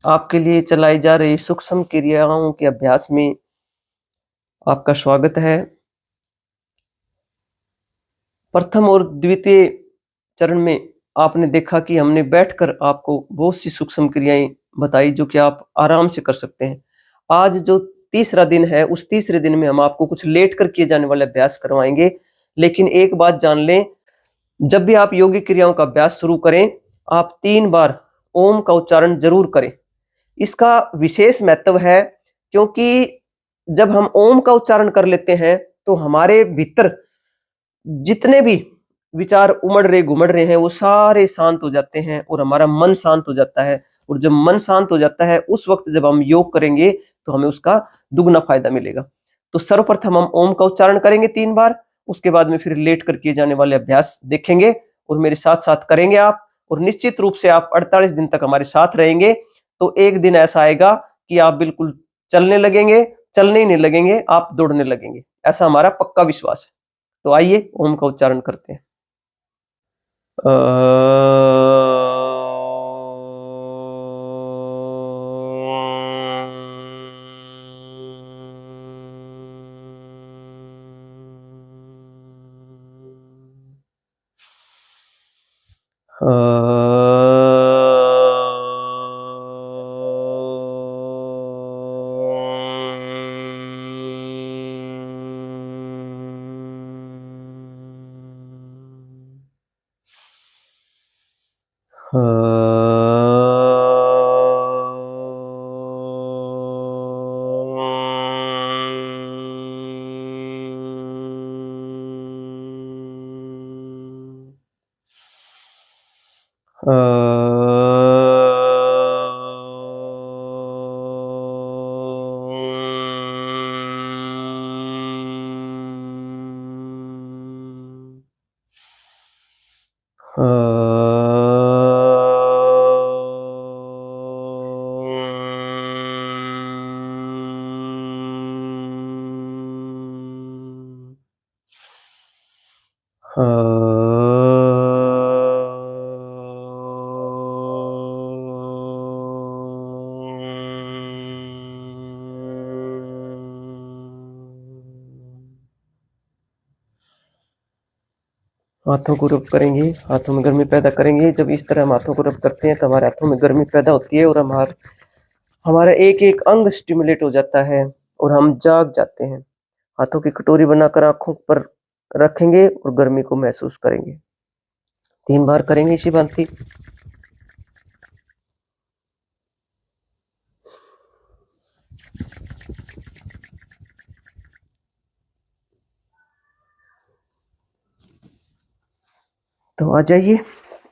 आपके लिए चलाई जा रही सूक्ष्म क्रियाओं के अभ्यास में आपका स्वागत है। प्रथम और द्वितीय चरण में आपने देखा कि हमने बैठकर आपको बहुत सी सूक्ष्म क्रियाएं बताई जो कि आप आराम से कर सकते हैं। आज जो तीसरा दिन है, उस तीसरे दिन में हम आपको कुछ लेट कर किए जाने वाले अभ्यास करवाएंगे। लेकिन एक बात जान लें, जब भी आप योगिक क्रियाओं का अभ्यास शुरू करें, आप 3 बार ओम का उच्चारण जरूर करें। इसका विशेष महत्व है क्योंकि जब हम ओम का उच्चारण कर लेते हैं तो हमारे भीतर जितने भी विचार उमड़ रहे घुमड़ रहे हैं वो सारे शांत हो जाते हैं और हमारा मन शांत हो जाता है। और जब मन शांत हो जाता है उस वक्त जब हम योग करेंगे तो हमें उसका दुगना फायदा मिलेगा। तो सर्वप्रथम हम ओम का उच्चारण करेंगे 3 बार, उसके बाद में फिर लेट कर किए जाने वाले अभ्यास देखेंगे और मेरे साथ साथ करेंगे आप। और निश्चित रूप से आप 48 दिन तक हमारे साथ रहेंगे तो एक दिन ऐसा आएगा कि आप बिल्कुल चलने लगेंगे, चलने ही नहीं लगेंगे, आप दौड़ने लगेंगे। ऐसा हमारा पक्का विश्वास है। तो आइए ओम का उच्चारण करते हैं। हाथों को रब करेंगे, हाथों में गर्मी पैदा करेंगे। जब इस तरह हम हाथों को रब करते हैं तो हमारे हाथों में गर्मी पैदा होती है और हमारा एक एक अंग स्टिमुलेट हो जाता है और हम जाग जाते हैं। हाथों की कटोरी बनाकर आंखों पर रखेंगे और गर्मी को महसूस करेंगे। 3 बार करेंगे इसी भांति। तो आ जाइए,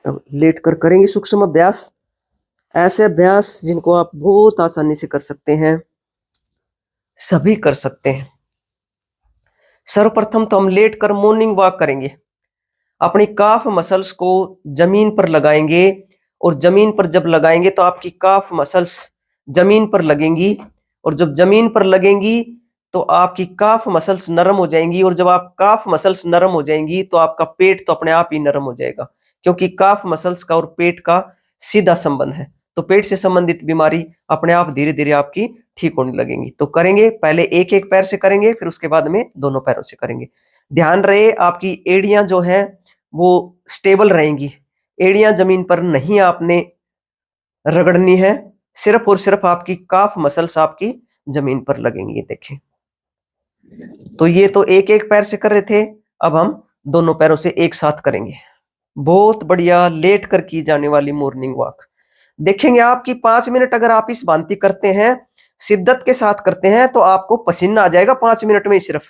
अब लेट कर करेंगे सूक्ष्म अभ्यास। ऐसे अभ्यास जिनको आप बहुत आसानी से कर सकते हैं, सभी कर सकते हैं। सर्वप्रथम तो हम लेट कर मॉर्निंग वॉक करेंगे। अपनी काफ मसल्स को जमीन पर लगाएंगे और जमीन पर जब लगाएंगे तो आपकी काफ मसल्स जमीन पर लगेंगी और जब जमीन पर लगेंगी तो आपकी काफ मसल्स नरम हो जाएंगी और जब आप काफ मसल्स नरम हो जाएंगी तो आपका पेट तो अपने आप ही नरम हो जाएगा, क्योंकि काफ मसल्स का और पेट का सीधा संबंध है। तो पेट से संबंधित बीमारी अपने आप धीरे धीरे आपकी ठीक होने लगेंगी। तो करेंगे, पहले एक एक पैर से करेंगे, फिर उसके बाद में दोनों पैरों से करेंगे। ध्यान रहे आपकी एड़ियां जो है वो स्टेबल रहेंगी। एड़ियां जमीन पर नहीं आपने रगड़नी है, सिर्फ और सिर्फ आपकी काफ मसल्स आपकी जमीन पर लगेंगी। देखें, तो ये तो एक एक पैर से कर रहे थे, अब हम दोनों पैरों से एक साथ करेंगे। बहुत बढ़िया लेट कर की जाने वाली मॉर्निंग वॉक। देखेंगे आपकी 5 मिनट अगर आप इस भांति करते हैं, शिद्दत के साथ करते हैं, तो आपको पसीना आ जाएगा 5 मिनट में। सिर्फ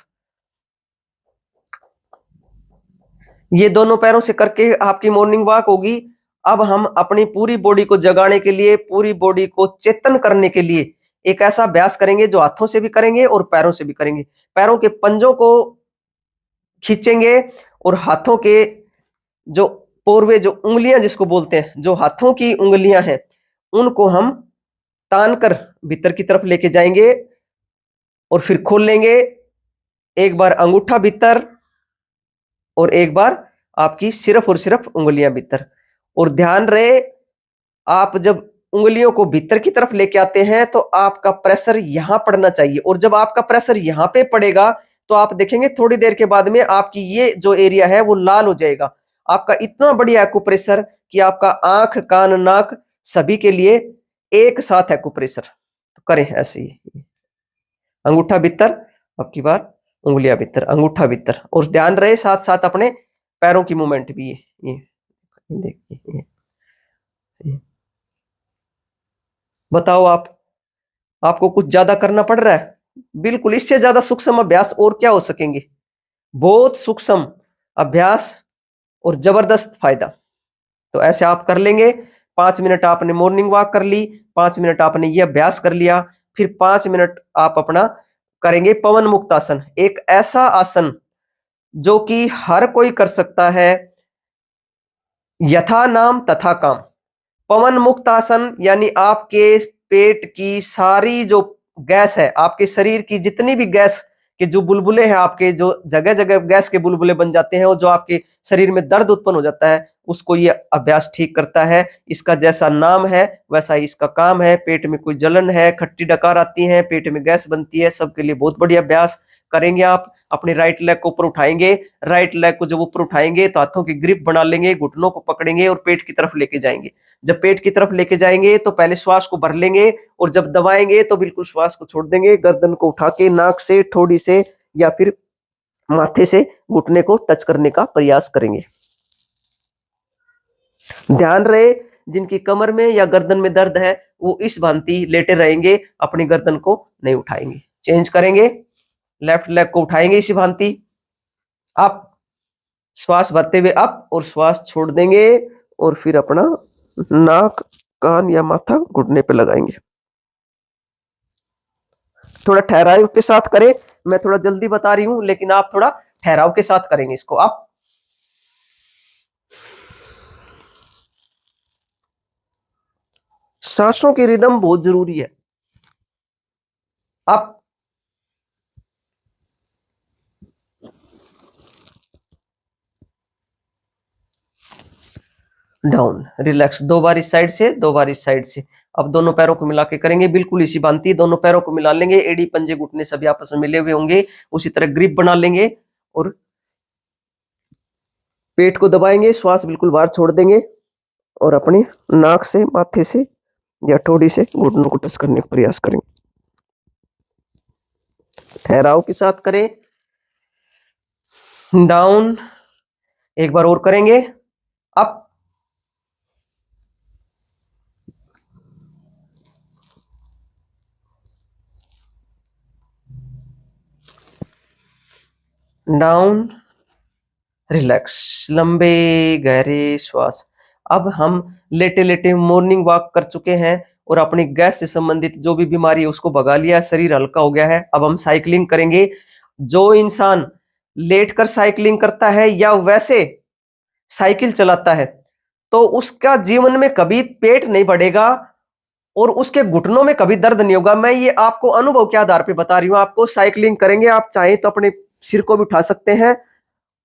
ये दोनों पैरों से करके आपकी मॉर्निंग वॉक होगी। अब हम अपनी पूरी बॉडी को जगाने के लिए, पूरी बॉडी को चेतन करने के लिए एक ऐसा अभ्यास करेंगे जो हाथों से भी करेंगे और पैरों से भी करेंगे। पैरों के पंजों को खींचेंगे और हाथों के जो पोरवे, जो उंगलियां जिसको बोलते हैं, जो हाथों की उंगलियां हैं, उनको हम तान कर भीतर की तरफ लेके जाएंगे और फिर खोल लेंगे। एक बार अंगूठा भीतर और एक बार आपकी सिर्फ और सिर्फ उंगलियां भीतर। और ध्यान रहे, आप जब उंगलियों को भीतर की तरफ लेके आते हैं तो आपका प्रेशर यहां पड़ना चाहिए, और जब आपका प्रेशर यहां पे पड़ेगा तो आप देखेंगे थोड़ी देर के बाद में आपकी ये जो एरिया है वो लाल हो जाएगा। आपका इतना बढ़िया एक्यूप्रेशर कि आपका आंख, कान, नाक सभी के लिए एक साथ एक्यूप्रेशर। तो करें ऐसे ही, अंगूठा भीतर, अब की बार उंगलियां भीतर, अंगूठा भीतर, और ध्यान रहे साथ साथ अपने पैरों की मूवमेंट भी। ये देखिए, ये बताओ आपको कुछ ज्यादा करना पड़ रहा है? बिल्कुल, इससे ज्यादा सूक्ष्म अभ्यास और क्या हो सकेंगे। बहुत सूक्ष्म अभ्यास और जबरदस्त फायदा। तो ऐसे आप कर लेंगे। 5 मिनट आपने मॉर्निंग वॉक कर ली, 5 मिनट आपने ये अभ्यास कर लिया, फिर 5 मिनट आप अपना करेंगे पवन मुक्त आसन। एक ऐसा आसन जो कि हर कोई कर सकता है, यथा नाम तथा काम। पवन मुक्त आसन यानी आपके पेट की सारी जो गैस है, आपके शरीर की जितनी भी गैस के जो बुलबुले हैं, आपके जो जगह जगह गैस के बुलबुले बन जाते हैं और जो आपके शरीर में दर्द उत्पन्न हो जाता है, उसको ये अभ्यास ठीक करता है। इसका जैसा नाम है वैसा ही इसका काम है। पेट में कोई जलन है, खट्टी डकार आती है, पेट में गैस बनती है, सबके लिए बहुत बढ़िया अभ्यास करेंगे। आप अपने राइट लेग को ऊपर उठाएंगे, राइट लेग को जब ऊपर उठाएंगे तो हाथों की ग्रिप बना लेंगे, घुटनों को पकड़ेंगे और पेट की तरफ लेके जाएंगे। जब पेट की तरफ लेके जाएंगे तो पहले श्वास को भर लेंगे, और जब दबाएंगे तो बिल्कुल श्वास को छोड़ देंगे। गर्दन को उठा के नाक से, ठोड़ी से या फिर माथे से घुटने को टच करने का प्रयास करेंगे। ध्यान रहे जिनकी कमर में या गर्दन में दर्द है वो इस भांति लेटे रहेंगे, अपनी गर्दन को नहीं उठाएंगे। चेंज करेंगे, लेफ्ट लेग को उठाएंगे इसी भांति, अप, श्वास भरते हुए अप, और श्वास छोड़ देंगे, और फिर अपना नाक, कान या माथा घुटने पे लगाएंगे। थोड़ा ठहराव के साथ करें, मैं थोड़ा जल्दी बता रही हूं लेकिन आप थोड़ा ठहराव के साथ करेंगे इसको। आप सांसों की रिदम बहुत जरूरी है। आप डाउन, रिलैक्स, 2 बार इस साइड से, 2 बार इस साइड से। अब दोनों पैरों को मिला के करेंगे, बिल्कुल इसी भांति दोनों पैरों को मिला लेंगे, एड़ी पंजे घुटने सभी आपस में मिले हुए होंगे, उसी तरह ग्रिप बना लेंगे और पेट को दबाएंगे, श्वास बिल्कुल बाहर छोड़ देंगे, और अपनी नाक से, माथे से या ठोड़ी से घुटनों को टच करने का प्रयास करेंगे। ठहराव के साथ करें। डाउन, एक बार और करेंगे, अप, डाउन, रिलैक्स, लंबे गहरे श्वास। अब हम लेटे लेटे मॉर्निंग वॉक कर चुके हैं और अपनी गैस से संबंधित जो भी बीमारी है उसको भगा लिया, शरीर हल्का हो गया है। अब हम साइकिलिंग करेंगे। जो इंसान लेटकर साइकिलिंग करता है या वैसे साइकिल चलाता है तो उसका जीवन में कभी पेट नहीं बढ़ेगा और उसके घुटनों में कभी दर्द नहीं होगा। मैं ये आपको अनुभव के आधार पे बता रही हूँ। आपको साइकिलिंग करेंगे, आप चाहें तो अपने सिर को भी उठा सकते हैं,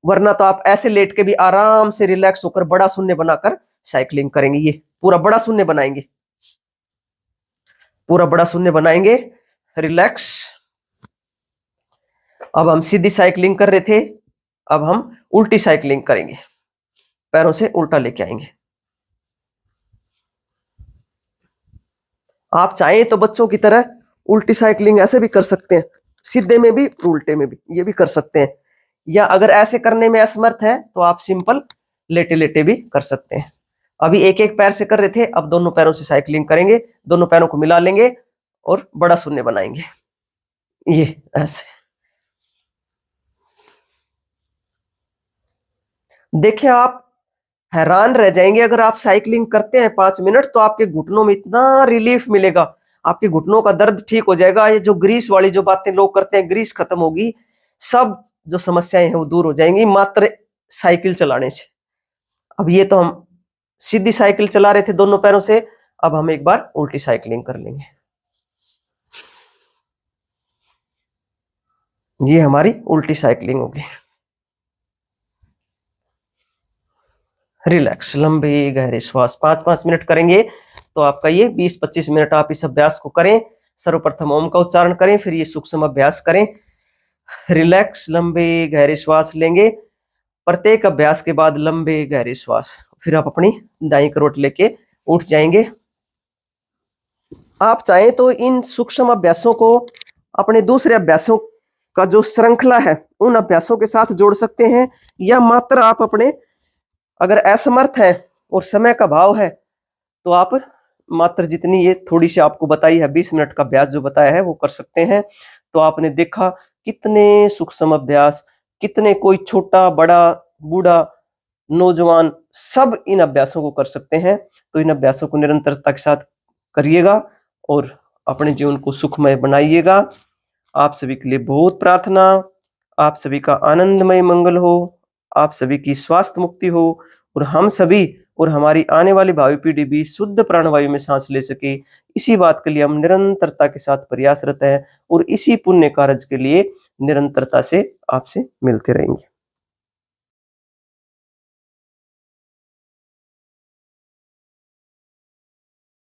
वरना तो आप ऐसे लेट के भी आराम से रिलैक्स होकर बड़ा शून्य बनाकर साइकिलिंग करेंगे। ये पूरा बड़ा शून्य बनाएंगे, पूरा बड़ा शून्य बनाएंगे, रिलैक्स। अब हम सीधी साइकिलिंग कर रहे थे, अब हम उल्टी साइकिलिंग करेंगे, पैरों से उल्टा लेके आएंगे। आप चाहें तो बच्चों की तरह उल्टी साइकिलिंग ऐसे भी कर सकते हैं, सीधे में भी उल्टे में भी, ये भी कर सकते हैं। या अगर ऐसे करने में असमर्थ है तो आप सिंपल लेटे लेटे भी कर सकते हैं। अभी एक एक पैर से कर रहे थे, अब दोनों पैरों से साइकिलिंग करेंगे, दोनों पैरों को मिला लेंगे और बड़ा शून्य बनाएंगे, ये ऐसे। देखिए आप हैरान रह जाएंगे, अगर आप साइकिलिंग करते हैं 5 मिनट तो आपके घुटनों में इतना रिलीफ मिलेगा, आपके घुटनों का दर्द ठीक हो जाएगा। ये जो ग्रीस वाली जो बातें लोग करते हैं, ग्रीस खत्म होगी, सब जो समस्याएं हैं वो दूर हो जाएंगी मात्र साइकिल चलाने से। अब ये तो हम सीधी साइकिल चला रहे थे दोनों पैरों से, अब हम एक बार उल्टी साइकिलिंग कर लेंगे। ये हमारी उल्टी साइकिलिंग होगी। रिलैक्स, लंबे गहरे श्वास 5-5 मिनट करेंगे। तो आपका ये 20-25 मिनट आप इस अभ्यास को करें। सर्वप्रथम ओम का उच्चारण करें, फिर ये सूक्ष्म अभ्यास करें। रिलैक्स, लंबे गहरे श्वास लेंगे। प्रत्येक अभ्यास के बाद लंबे गहरे श्वास, फिर आप अपनी दाईं करवट लेके उठ जाएंगे। आप चाहें तो इन सूक्ष्म अभ्यासों को अपने दूसरे अभ्यासों का जो श्रृंखला है उन अभ्यासों के साथ जोड़ सकते हैं, या मात्र आप अपने अगर असमर्थ है और समय का भाव है तो आप मात्र जितनी ये थोड़ी सी आपको बताई है 20 मिनट का अभ्यास जो बताया है वो कर सकते हैं। तो आपने देखा कितने सूक्ष्म अभ्यास, कितने कोई छोटा बड़ा बूढ़ा नौजवान सब इन अभ्यासों को कर सकते हैं। तो इन अभ्यासों को निरंतरता के साथ करिएगा और अपने जीवन को सुखमय बनाइएगा। आप सभी के लिए बहुत प्रार्थना। आप सभी का आनंदमय मंगल हो, आप सभी की स्वास्थ्य मुक्ति हो और हम सभी और हमारी आने वाली भावी पीढ़ी भी शुद्ध प्राणवायु में सांस ले सके। इसी बात के लिए हम निरंतरता के साथ प्रयासरत हैं और इसी पुण्य कार्य के लिए निरंतरता से आपसे मिलते रहेंगे।